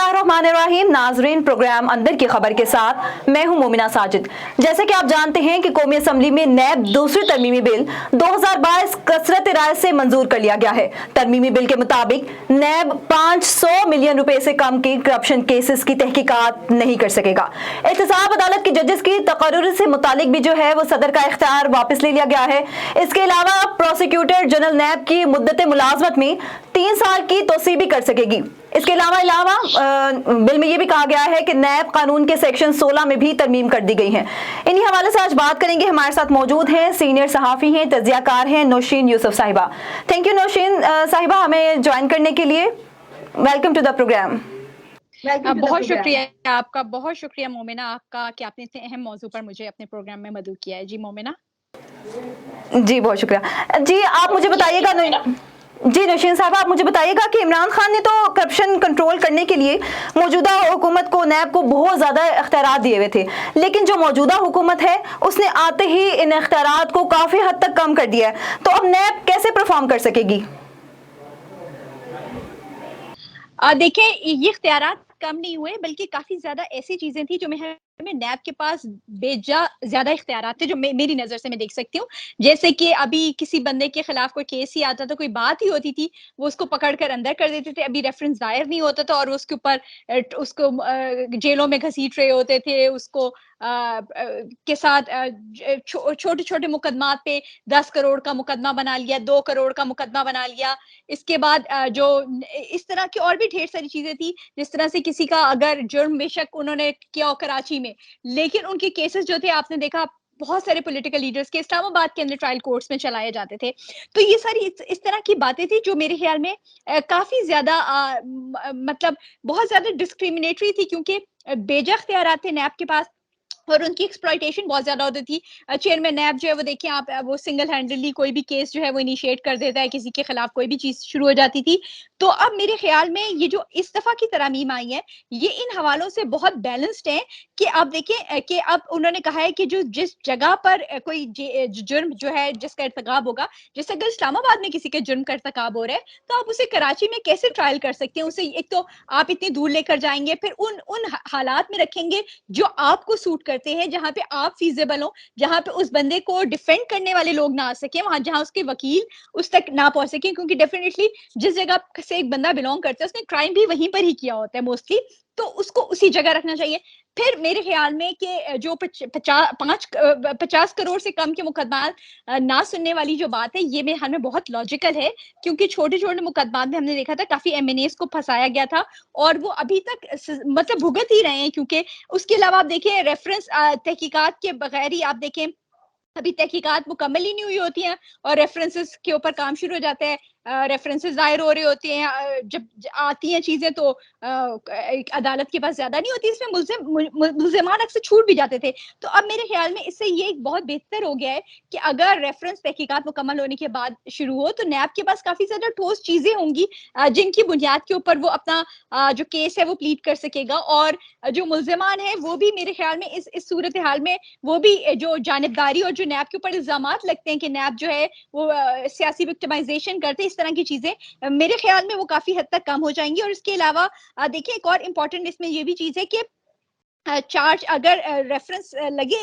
बिस्मिल्लाहिर्रहमानिर्रहीम। नाजरीन, प्रोग्राम अंदर की खबर के साथ मैं हूं मोमिना साजिद। जैसे कि आप जानते हैं कि कौमी असम्बली में नैब दूसरी तरमीमी बिल 2022 कसरत राय से मंजूर कर लिया गया है। तरमीमी बिल के मुताबिक नैब 500 मिलियन रुपए से कम की करप्शन केसेस की तहकीकात नहीं कर सकेगा। एहतसाब अदालत के जजेस की तकर्रुर से मुतालिक भी जो है वो सदर का इख्तियार वापस ले लिया गया है। इसके अलावा प्रोसिक्यूटर जनरल नैब की मुद्दत मुलाजमत में 3 साल की तोसी भी कर सकेगी। इसके अलावा बिल में ये भी कहा गया है कि नैब कानून के सेक्शन 16 में भी तरमीम कर दी गई है। इन्हीं हवाले से आज बात करेंगे। हमारे साथ मौजूद हैं सीनियर सहाफ़ी हैं, तज्ज़ियाकार हैं नौशीन यूसुफ साहिबा। थैंक यू नौशीन साहिबा हमें ज्वाइन करने के लिए। Welcome to the program. बहुत शुक्रिया आपका, बहुत शुक्रिया मोमिना आपका कि आपने इतने अहम मौजू पर मुझे अपने प्रोग्राम में मदद किया है। जी मोमिना। जी बहुत शुक्रिया। जी आप मुझे बताइएगा जी नौशीन साहब, आप मुझे बताइएगा कि इमरान खान ने तो करप्शन कंट्रोल करने के लिए मौजूदा हुकूमत को, नैब को बहुत ज़्यादा इख्तियारात दिए हुए थे, लेकिन जो मौजूदा हुकूमत है उसने आते ही इन इख्तियारात को काफ़ी हद तक कम कर दिया है। तो अब नैब कैसे परफॉर्म कर सकेगी? देखिए, ये इख्तियारात कम नहीं हुए, बल्कि काफी ज्यादा ऐसी चीजें थी जो में नैब के पास बेजा ज्यादा इख्तियारात थे, जो मेरी नजर से मैं देख सकती हूँ। जैसे कि अभी किसी बंदे के खिलाफ कोई केस ही आता था, कोई बात ही होती थी, वो उसको पकड़ कर अंदर कर देते थे। अभी रेफरेंस दायर नहीं होता था और उसके ऊपर उसको जेलों में घसीट रहे होते थे, उसको के साथ छोटे छोटे मुकदमात पे 10 करोड़ का मुकदमा बना लिया, 2 करोड़ का मुकदमा बना लिया। इसके बाद जो इस तरह की और भी ढेर सारी चीजें थी, जिस तरह से किसी का अगर जुर्म बेशक उन्होंने किया हो कराची में, लेकिन उनके केसेस जो थे आपने देखा बहुत सारे पॉलिटिकल लीडर्स के इस्लामाबाद के अंदर ट्रायल कोर्ट्स में चलाए जाते थे। तो ये सारी इस तरह की बातें थी जो मेरे ख्याल में काफी ज्यादा मतलब बहुत ज्यादा डिस्क्रिमिनेटरी थी, क्योंकि बेजा इख्तियारात थे नैब के पास और उनकी एक्सप्लॉयटेशन बहुत ज्यादा होती थी। चेयरमैन नैब जो है वो देखिए आप, वो सिंगल हैंडली कोई भी केस जो है वो इनिशिएट कर देता है, किसी के खिलाफ कोई भी चीज शुरू हो जाती थी। तो अब मेरे ख्याल में ये जो इस दफा की तरमीम आई है, ये इन हवालों से बहुत बैलेंस्ड है कि आप देखें कि अब उन्होंने कहा है कि जो जिस जगह पर कोई जुर्म जो है जिसका इर्तिकाब होगा, जैसे अगर इस्लामाबाद में किसी के जुर्म का इर्तिकाब हो रहा है, तो आप उसे कराची में कैसे ट्रायल कर सकते हैं? उसे एक तो आप इतनी दूर लेकर जाएंगे, फिर उन हालात में रखेंगे जो आपको सूट करते हैं, जहां पे आप फीजेबल हो, जहां पे उस बंदे को डिफेंड करने वाले लोग ना आ सके, वहां जहां उसके वकील उस तक ना पहुंच सके, क्योंकि डेफिनेटली जिस जगह से एक बंदा बिलोंग करता है उसने क्राइम भी वहीं पर ही किया होता है मोस्टली, तो उसको उसी जगह रखना चाहिए। फिर मेरे ख्याल में कि जो 50 करोड़ से कम के मुकदमात ना सुनने वाली जो बात है, ये मेरे ख्याल में बहुत लॉजिकल है, क्योंकि छोटे छोटे मुकदमात में हमने देखा था काफी एमएनएस को फंसाया गया था और वो अभी तक मतलब भुगत ही रहे हैं। क्योंकि उसके अलावा आप देखें रेफरेंस तहकीकात के बगैर ही आप देखें अभी तहकीकात मुकम्मल ही नहीं हुई होती हैं और रेफरेंसेस के ऊपर काम शुरू हो जाता है। रेफरेंसेस दायर हो रहे होते हैं, जब आती हैं चीजें तो अदालत के पास ज्यादा नहीं होती, इसमें मुल्जिमान अक्सर छूट भी जाते थे। तो अब मेरे ख्याल में इससे ये एक बहुत बेहतर हो गया है कि अगर रेफरेंस तहकीकात मुकम्मल होने के बाद शुरू हो, तो नैब के पास काफी ज्यादा ठोस चीजें होंगी जिनकी बुनियाद के ऊपर वो अपना जो केस है वो प्लीड कर सकेगा। और जो मुल्जिमान है वो भी मेरे ख्याल में इस सूरत हाल में वो भी जो जानिबदारी और जो नैब के ऊपर इल्जामात लगते हैं कि नैब जो है वो सियासी विक्टिमाइजेशन करते हैं, इस तरह की चीजें मेरे ख्याल में वो काफी हद तक कम हो जाएंगी। और इसके अलावा देखिए एक और इम्पोर्टेंट इसमें ये भी चीज है कि चार्ज अगर रेफरेंस लगे,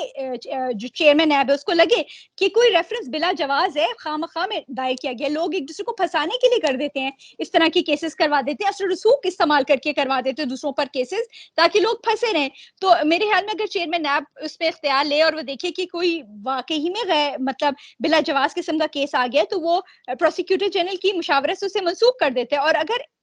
जो चेयरमैन नैब है उसको लगे कि कोई रेफरेंस बिला जवाज है, खामखा में दायर किया गया, लोग एक दूसरे को फंसाने के लिए कर देते हैं, इस तरह की केसेस करवा देते हैं, असर रसूख इस्तेमाल करके करवा देते हैं दूसरों पर केसेस ताकि लोग फंसे रहें। तो मेरे ख्याल में अगर चेयरमैन नैब उस पर इख्तियार ले और वो देखे कि कोई वाकई में मतलब बिला जवाज किस्म का केस आ गया, तो वो प्रोसिक्यूटर जनरल की मुशावरत से उसे मनसूख कर देते हैं। और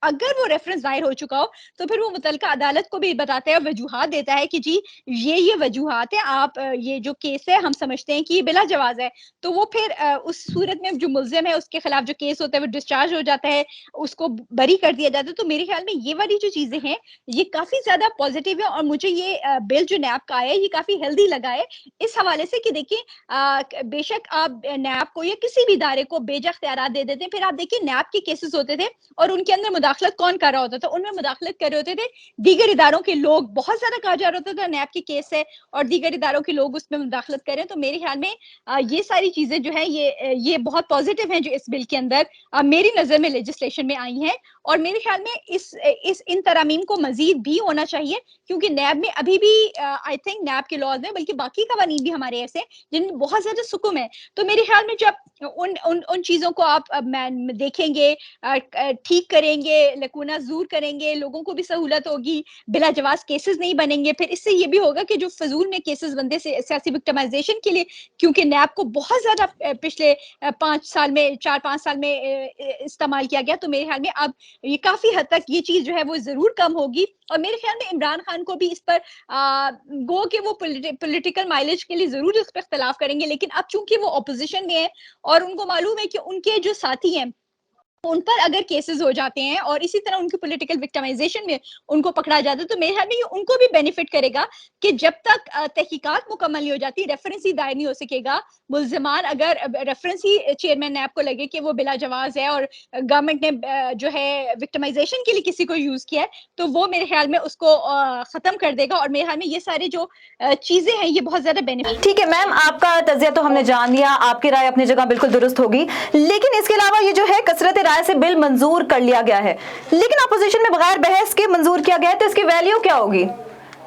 अगर वो रेफरेंस दायर हो चुका हो तो फिर वो मुतल्लिका अदालत को भी बताता है, वजूहात देता है कि जी ये वजूहात है, आप ये जो केस है हम समझते हैं कि ये बिला जवाज है। तो वो फिर उस सूरत में जो मुल्जिम है उसके खिलाफ जो केस होता है वो डिस्चार्ज हो जाता है, उसको बरी कर दिया जाता है। तो मेरे ख्याल में ये वाली जो चीजें हैं ये काफी ज्यादा पॉजिटिव है और मुझे ये बिल जो नैब का आया है ये काफी हेल्दी लगा है इस हवाले से कि देखिए बेशक आप नैब को या किसी भी इदारे को बेजा इख्तियारात दे देते हैं, फिर आप देखिए नैब के केसेस होते थे और उनके अंदर मुदाखलत कौन कर रहा होता था? उनमें मुदाखलत कर रहे होते थे दीगर इदारों के लोग। बहुत ज्यादा कहा जा रहा होता था नैब के केस है और दीगर इदारों के लोग उसमें मुदाखलत कर रहे हैं। तो मेरे ख्याल में ये सारी चीजें जो है ये बहुत पॉजिटिव हैं जो इस बिल के अंदर मेरी नजर में लेजिस्लेशन में आई हैं। اور میرے خیال میں اس ان ترامیم کو مزید بھی ہونا چاہیے، کیونکہ نیب میں ابھی بھی آئی تھنک نیب کے لاز میں بلکہ باقی قوانین بھی ہمارے ایسے جن میں بہت زیادہ سکم ہے. تو میرے خیال میں جب ان چیزوں کو آپ دیکھیں گے، ٹھیک کریں گے، لکونہ زور کریں گے، لوگوں کو بھی سہولت ہوگی، بلا جواز کیسز نہیں بنیں گے. پھر اس سے یہ بھی ہوگا کہ جو فضول میں کیسز بندے سے سیاسی وکٹمائزیشن کے لیے، کیونکہ نیب کو بہت زیادہ پچھلے 4-5 سال میں استعمال کیا گیا، تو میرے خیال میں اب یہ کافی حد تک یہ چیز جو ہے وہ ضرور کم ہوگی. اور میرے خیال میں عمران خان کو بھی اس پر گو کہ وہ پولیٹیکل مائلیج کے لیے ضرور اس پہ اختلاف کریں گے، لیکن اب چونکہ وہ اپوزیشن میں ہیں اور ان کو معلوم ہے کہ ان کے جو ساتھی ہیں ان پر اگر کیسز ہو جاتے ہیں اور اسی طرح ان کی پولیٹیکل وکٹمائزیشن میں ان کو پکڑا جاتا ہے، تو میرے خیال میں یہ ان کو بھی بینیفٹ کرے گا کہ جب تک تحقیقات مکمل نہیں ہو جاتی، ریفرنس ہی دائر نہیں ہو سکے گا. ملزمان اگر ریفرنس ہی چیئرمین نیب کو لگے کہ وہ بلا جواز ہے اور گورنمنٹ نے جو ہے وکٹمائزیشن کے لیے کسی کو یوز کیا ہے، تو وہ میرے خیال میں اس کو ختم کر دے گا. اور میرے خیال میں یہ سارے جو چیزیں ہیں یہ بہت زیادہ بینیفٹ. ٹھیک ہے میم، آپ کا تجزیہ تو ہم نے جان لیا، آپ کی رائے اپنی جگہ بالکل درست ہوگی، لیکن اس کے علاوہ یہ جو ہے کثرت رائے سے بل منظور کر لیا گیا ہے، لیکن اپوزیشن میں بغیر بحث کے منظور کیا گیا ہے، تو اس کی ویلیو کیا ہوگی؟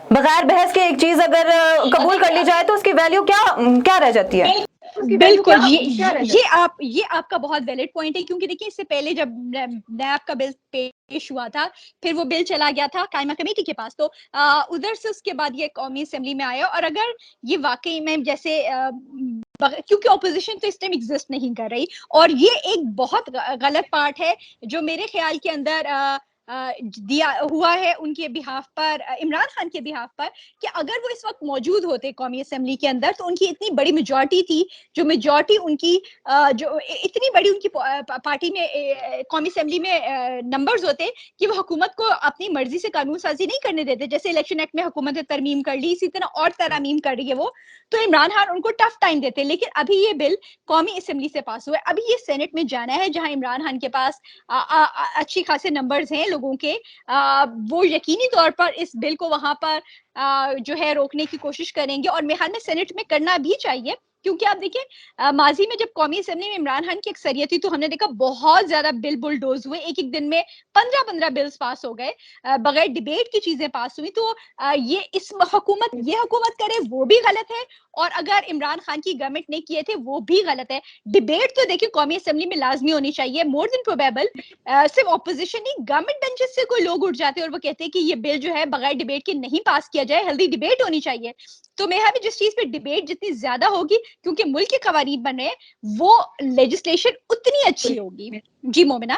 بغیر بحث کے ایک چیز اگر قبول کر لی جائے تو اس کی ویلیو کیا رہ جاتی ہے؟ بالکل، یہ آپ کا بہت ویلڈ پوائنٹ ہے، کیونکہ دیکھیں اس سے پہلے جب نیب کا بل پیش ہوا تھا، پھر وہ بل چلا گیا تھا قائمہ کمیٹی کے پاس، تو ادھر سے اس کے بعد یہ قومی اسمبلی میں آیا. اور اگر یہ واقعی میں جیسے کیونکہ اپوزیشن تو اس ٹائم ایگزسٹ نہیں کر رہی، اور یہ ایک بہت غلط پارٹ ہے جو میرے خیال کے اندر دیا ہوا ہے ان کے بہاف پر، عمران خان کے بہاف پر، کہ اگر وہ اس وقت موجود ہوتے قومی اسمبلی کے اندر تو ان کی اتنی بڑی میجورٹی تھی، جو میجورٹی ان کی جو اتنی بڑی ان کی پارٹی میں قومی اسمبلی میں نمبرز ہوتے کہ وہ حکومت کو اپنی مرضی سے قانون سازی نہیں کرنے دیتے. جیسے الیکشن ایکٹ میں حکومت نے ترمیم کر لی، اسی طرح اور ترامیم کر رہی ہے وہ، تو عمران خان ان کو ٹف ٹائم دیتے. لیکن ابھی یہ بل قومی اسمبلی سے پاس ہوا ہے، ابھی یہ سینٹ میں جانا ہے جہاں عمران خان کے پاس اچھی خاصے نمبرز ہیں لوگوں کے. وہ یقینی طور پر اس بل کو وہاں پر جو ہے روکنے کی کوشش کریں گے، اور میرے خیال میں سینٹ میں کرنا بھی چاہیے. کیونکہ آپ دیکھیں ماضی میں جب قومی اسمبلی میں عمران خان کی اکثریت تھی تو ہم نے دیکھا بہت زیادہ بل بلڈوز ہوئے، ایک دن میں 15 بلز پاس ہو گئے، بغیر ڈیبیٹ کی چیزیں پاس ہوئی. تو یہ حکومت کرے وہ بھی غلط ہے، اور اگر عمران خان کی گورنمنٹ نے کیے تھے وہ بھی غلط ہے. ڈیبیٹ تو دیکھیں قومی اسمبلی میں لازمی ہونی چاہیے. مور دین پروبیبل صرف اپوزیشن نہیں، گورنمنٹ بینچز سے کوئی لوگ اٹھ جاتے ہیں اور وہ کہتے ہیں کہ یہ بل جو ہے بغیر ڈیبیٹ کے نہیں پاس کیا جائے، ہیلدی ڈیبیٹ ہونی چاہیے. تو میرے خیال میں جس چیز پہ ڈیبیٹ جتنی زیادہ ہوگی، کیونکہ ملک کے قوانین بن رہے ہیں، وہ لیجسلیشن اتنی اچھی ہوگی. جی مومنہ.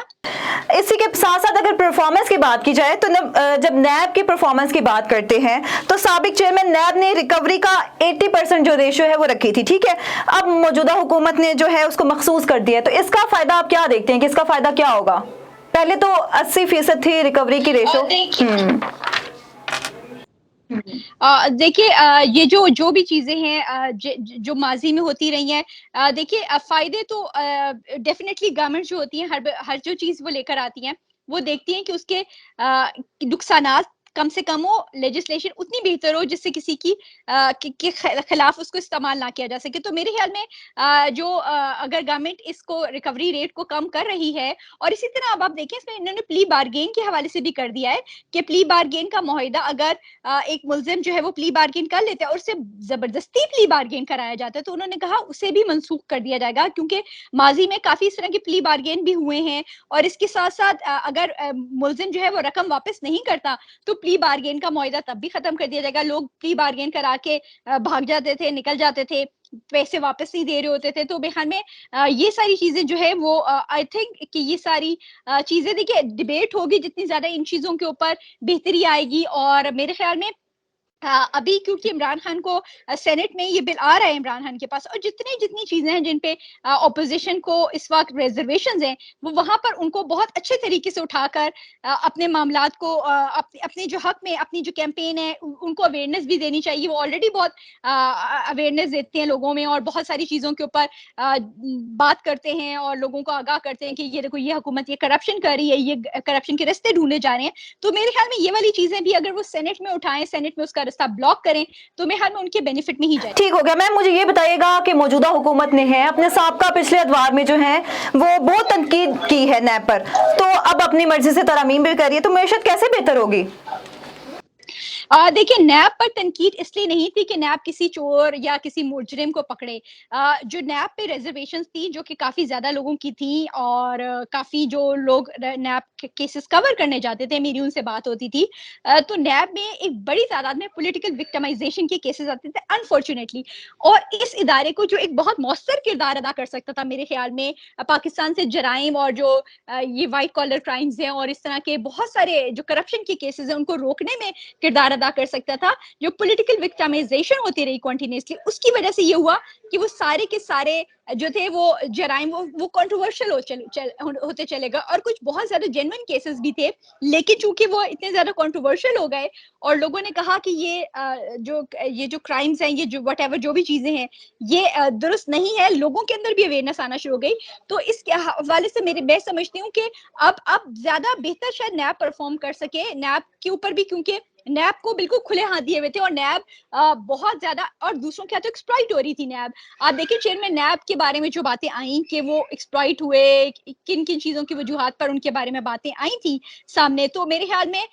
اسی کے ساتھ ساتھ اگر پرفارمنس کی بات کی جائے تو جب نیب کی پرفارمنس کی بات کرتے ہیں تو سابق چیئرمین نیب نے ریکوری کا 80% جو ریشو ہے وہ رکھی تھی، ٹھیک ہے. اب موجودہ حکومت نے جو ہے اس کو مخصوص کر دیا ہے، تو اس کا فائدہ آپ کیا دیکھتے ہیں کہ اس کا فائدہ کیا ہوگا؟ پہلے تو 80% تھی ریکوری کی ریشو. دیکھیے یہ جو بھی چیزیں ہیں جو ماضی میں ہوتی رہی ہیں، دیکھیے فائدے تو ڈیفینیٹلی گورنمنٹ جو ہوتی ہیں ہر جو چیز وہ لے کر آتی ہیں وہ دیکھتی ہیں کہ اس کے نقصانات کم سے کم ہو، لیجسلیشن اتنی بہتر ہو جس سے کسی کے خلاف اس کو استعمال نہ کیا جا سکے. تو میرے خیال میں جو اگر گورنمنٹ اس کو ریکوری ریٹ کو کم کر رہی ہے، اور اسی طرح اب آپ دیکھیں اس میں انہوں نے پلی بارگین کے حوالے سے بھی کر دیا ہے کہ پلی بارگین کا معاہدہ اگر ایک ملزم جو ہے وہ پلی بارگین کر لیتا ہے اور اسے زبردستی پلی بارگین کرایا جاتا ہے، تو انہوں نے کہا اسے بھی منسوخ کر دیا جائے گا، کیونکہ ماضی میں کافی اس طرح کے پلی بارگین بھی ہوئے ہیں. اور اس کے ساتھ ساتھ اگر ملزم جو ہے وہ رقم واپس نہیں کرتا تو پلی بارگین کا معاہدہ تب بھی ختم کر دیا جائے گا. لوگ پلی بارگین کرا کے بھاگ جاتے تھے، نکل جاتے تھے، پیسے واپس نہیں دے رہے ہوتے تھے. تو بہار میں یہ ساری چیزیں جو ہے وہ آئی تھنک کہ یہ ساری چیزیں دیکھیے ڈیبیٹ ہوگی جتنی زیادہ ان چیزوں کے اوپر بہتری آئے گی. اور میرے خیال میں ابھی کیونکہ عمران خان کو سینٹ میں یہ بل آ رہا ہے عمران خان کے پاس، اور جتنی چیزیں ہیں جن پہ اپوزیشن کو اس وقت ریزرویشنز ہیں، وہ وہاں پر ان کو بہت اچھے طریقے سے اٹھا کر اپنے معاملات کو اپنے جو حق میں اپنی جو کیمپین ہے ان کو اویئرنیس بھی دینی چاہیے. وہ آلریڈی بہت اویئرنیس دیتے ہیں لوگوں میں، اور بہت ساری چیزوں کے اوپر بات کرتے ہیں اور لوگوں کو آگاہ کرتے ہیں کہ یہ دیکھو یہ حکومت یہ کرپشن کر رہی ہے، یہ کرپشن کے رستے ڈھونڈے جا رہے ہیں. تو میرے خیال میں یہ والی چیزیں بھی اگر وہ سینٹ میں اٹھائیں، سینٹ میں اس کا रास्ता ब्लॉक करें तो मेरे ख्याल में उनके बेनिफिट में ही जाए. ठीक हो गया मैम, मुझे ये बताइएगा कि मौजूदा हुकूमत ने है अपने साबका पिछले अदवार में जो है वो बहुत तनकीद की है नैब पर, तो अब अपनी मर्जी से तरमीम भी करिए, तो मैशत कैसे बेहतर होगी? देखिए, नैब पर तनकीद इसलिए नहीं थी कि नैब किसी चोर या किसी मुजरिम को पकड़े. जो नैब पे रिजर्वेशंस थी जो कि काफी ज्यादा लोगों की थी और काफी जो लोग नैब के केसेस कवर करने जाते थे, मेरी उनसे बात होती थी, तो नैब में एक बड़ी तादाद में पॉलिटिकल विक्टिमाइजेशन के केसेस आते थे अनफॉर्चुनेटली. और इस इदारे को जो एक बहुत मौसर किरदार अदा कर सकता था मेरे ख्याल में पाकिस्तान से जराइम और जो ये वाइट कॉलर क्राइम्स हैं और इस तरह के बहुत सारे जो करप्शन के केसेस हैं उनको रोकने में किरदार अदा कर सकता था, जो पॉलिटिकल विक्टिमाइजेशन होती रही कंटिन्यूअसली, उसकी वजह से ये हुआ कि वो सारे के सारे जो थे वो जराइम वो कंट्रोवर्शियल होते चले गए और कुछ बहुत ज्यादा जेन्युइन केसेस भी थे, लेकिन चूंकि वो इतने ज्यादा कंट्रोवर्शियल हो गए और लोगों ने कहा कि ये जो क्राइम्स हैं, ये जो व्हाटएवर जो भी चीजें हैं, ये दुरुस्त नहीं है, लोगों के अंदर भी अवेयरनेस आना शुरू हो गई. तो इस हवाले से मैं समझती हूँ कि अब ज्यादा बेहतर शायद नैब परफॉर्म कर सके नैब के ऊपर भी, क्योंकि नैब को बिल्कुल खुले हाथ दिए हुए थे और नैब बहुत ज्यादा और दूसरों के हाथ एक्सप्लॉइट हो रही थी नैब. आप देखिए चेयरमैन नैब के बारे में जो बातें आई कि वो एक्सप्लॉइट हुए, किन किन चीजों की वजूहात पर उनके बारे में बातें आई थी सामने, तो मेरे ख्याल में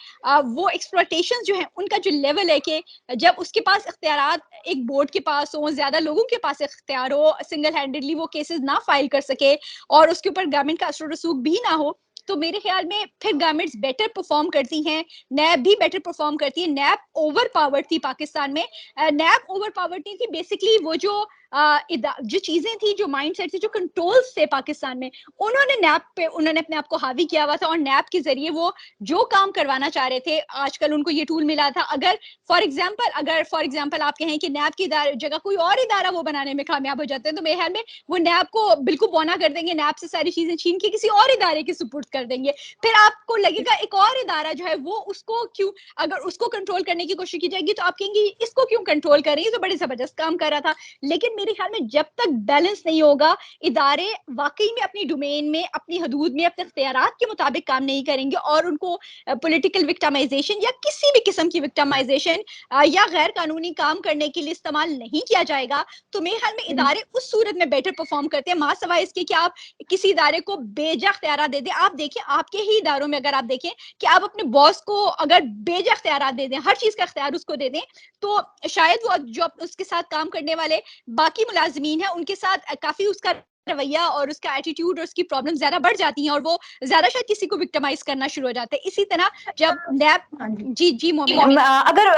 वो एक्सप्लॉइटेशन जो है उनका जो लेवल है कि जब उसके पास इख्तियारात एक बोर्ड के पास हो, ज्यादा लोगों के पास इख्तियार हो, सिंगल हैंडेडली वो केसेस ना फाइल कर सके और उसके ऊपर गवर्नमेंट का असर रसूख भी ना हो, तो मेरे ख्याल में फिर गवर्नमेंट्स बेटर परफॉर्म करती हैं, नैब भी बेटर परफॉर्म करती है. नैब ओवर पावर्ड थी पाकिस्तान में, नैब ओवर पावर्ड नहीं थी, बेसिकली वो जो चीजें थी, जो माइंडसेट थे, जो कंट्रोल्स थे पाकिस्तान में, उन्होंने अपने आप को हावी किया हुआ था और नैब के जरिए वो जो काम करवाना चाह रहे थे, आजकल उनको ये टूल मिला था. अगर फॉर एग्जाम्पल आप कहें कि नैब की जगह कोई और इदारा वो बनाने में कामयाब हो जाते हैं, तो मेरे ख्याल में वो नैब को बिल्कुल बौना कर देंगे, नैब से सारी चीजें छीन के किसी और इदारे के सुपुर्द कर देंगे. फिर आपको लगेगा एक और इदारा जो है वो उसको क्यों, अगर उसको कंट्रोल करने की कोशिश की जाएगी तो आप कहेंगे इसको क्यों कंट्रोल कर रही है, तो बड़े जबरदस्त काम कर रहा था. लेकिन मेरे ख्याल में जब तक बैलेंस नहीं होगा, इदारे वाकई में अपनी डोमेन में, अपनी हदूद में, अपने इख्तियारात के मुताबिक काम नहीं करेंगे और उनको पॉलिटिकल विक्टिमाइजेशन या किसी भी किस्म की विक्टिमाइजेशन या गैर कानूनी काम करने के लिए इस्तेमाल नहीं किया जाएगा, तो मेरे ख्याल में इदारे उस सूरत में बेटर परफॉर्म करते हैं, मां सवाए इसके कि आप किसी इदारे को बेजा इख्तियार दे दें. आप देखिए आपके ही इदारों में अगर आप देखें कि आप अपने बॉस को अगर बेजा इख्तियार दे दें, हर चीज का इख्तियार उसको दे दें, तो शायद वो जो उसके साथ काम करने वाले बाकी मुलाजिमीन हैं उनके साथ काफी उसका रवैया और उसका एटीट्यूड और उसकी प्रॉब्लम ज्यादा बढ़ जाती हैं और वो ज्यादा शायद किसी को विक्टिमाइज करना शुरू हो जाते हैं. इसी तरह जब नैब जी मोमिना, अगर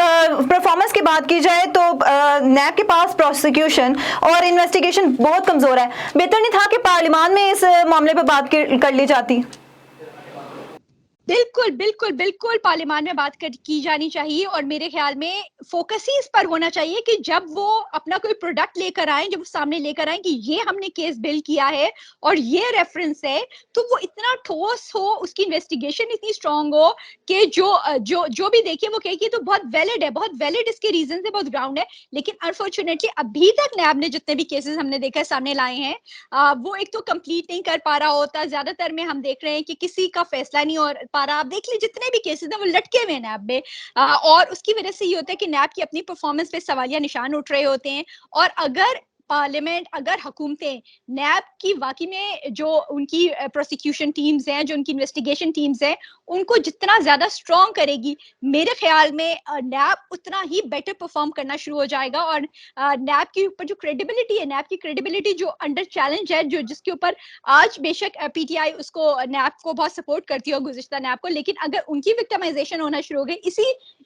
परफॉर्मेंस की बात की जाए तो नैब के पास प्रोसिक्यूशन और इन्वेस्टिगेशन बहुत कमजोर है, बेहतर नहीं था कि पार्लियामान में इस मामले पर बात कर ली जाती? बिल्कुल बिल्कुल बिल्कुल पार्लियामान में बात की जानी चाहिए और मेरे ख्याल में फोकस ही इस पर होना चाहिए कि जब वो अपना कोई प्रोडक्ट लेकर आए, जब वो सामने लेकर आए कि ये हमने केस बिल किया है और ये रेफरेंस है, तो वो इतना ठोस हो, उसकी इन्वेस्टिगेशन इतनी स्ट्रांग हो कि जो भी देखे वो कहे कि तो बहुत वैलिड है, बहुत वैलिड इसके रीजन है, बहुत ग्राउंड है. लेकिन अनफॉर्चुनेटली अभी तक नैब ने जितने भी केसेस हमने देखा सामने लाए हैं, वो एक तो कंप्लीट नहीं कर पा रहा होता, ज्यादातर में हम देख रहे हैं कि किसी का फैसला नहीं हो पा रहा. आप देख लीजिए जितने भी केसेस हैं वो लटके हुए नैब में, और उसकी वजह से ये होता है कि नैब की अपनी परफॉर्मेंस पे सवालिया निशान उठ रहे होते हैं. और अगर पार्लियामेंट, अगर हुकूमतें नैब की वाकई में जो उनकी प्रोसिक्यूशन टीम्स हैं, जो उनकी इन्वेस्टिगेशन टीम्स हैं, उनको जितना ज्यादा स्ट्रॉन्ग करेगी, मेरे ख्याल में नैब उतना ही बेटर परफॉर्म करना शुरू हो जाएगा. और नैब के ऊपर जो क्रेडिबिलिटी है, नैब की क्रेडिबिलिटी जो अंडर चैलेंज है, जो जिसके ऊपर आज बेशक पीटीआई उसको नैब को बहुत सपोर्ट करती है गुज़िश्ता नैब को, लेकिन अगर उनकी विक्टिमाइजेशन होना शुरू हो गई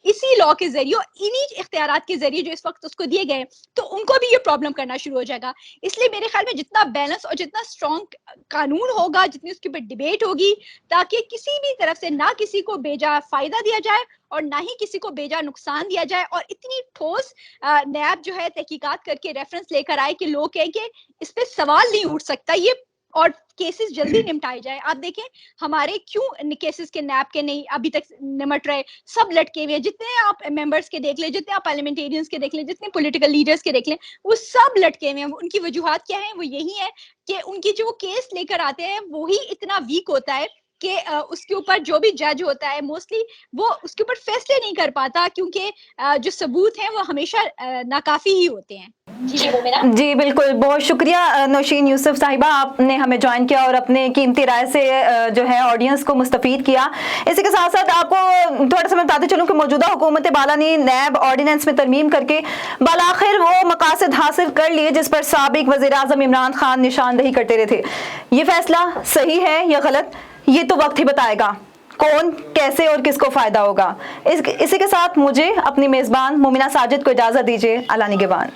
इसी लॉ के जरिए, इन्हीं इख्तियारात के जरिए जो इस वक्त उसको दिए गए, तो उनको भी ये प्रॉब्लम करना शुरू हो जाएगा. इसलिए मेरे ख्याल में जितना बैलेंस और जितना स्ट्रॉन्ग कानून होगा, जितनी उसके ऊपर डिबेट होगी, ताकि किसी भी तरफ से ना किसी को बेजा फायदा दिया जाए और ना ही किसी को बेजा नुकसान दिया जाए, और इतनी ठोस नैब जो है तहकीकात करके रेफरेंस लेकर आए कि लोग कहें कि इस पे सवाल नहीं उठ सकता ये, और केसेस जल्दी निपटाए जाए. आप देखें हमारे क्यों केसेस के नैब के नहीं अभी तक निमट रहे, सब लटके हुए. जितने आप मेंबर्स के देख लें, जितने आप पार्लियामेंटेरियंस के देख लें, जितने पॉलिटिकल लीडर्स के देख लें, वो सब लटके हुए हैं. उनकी वजूहात क्या है? वो यही है कि उनकी जो केस लेकर आते हैं वो ही इतना वीक होता है کہ اس کے اوپر جو بھی جج ہوتا ہے موسٹلی وہ اس کے اوپر فیصلے نہیں کر پاتا کیونکہ جو ثبوت ہیں وہ ہمیشہ ناکافی ہی ہوتے ہیں. جی بالکل، بہت شکریہ نوشین یوسف صاحبہ، آپ نے ہمیں جوائن کیا اور اپنے قیمتی رائے سے جو ہے آڈینس کو مستفید کیا. اسی کے ساتھ ساتھ آپ کو تھوڑا سا میں بتاتے چلوں کہ موجودہ حکومت بالا نے نیب آرڈیننس میں ترمیم کر کے بالآخر وہ مقاصد حاصل کر لیے جس پر سابق وزیر اعظم عمران خان نشاندہی کرتے رہے تھے. یہ فیصلہ صحیح ہے یا غلط، یہ تو وقت ہی بتائے گا کون کیسے اور کس کو فائدہ ہوگا. اسی کے ساتھ مجھے اپنی میزبان مومنہ ساجد کو اجازت دیجیے. اللہ نگہبان.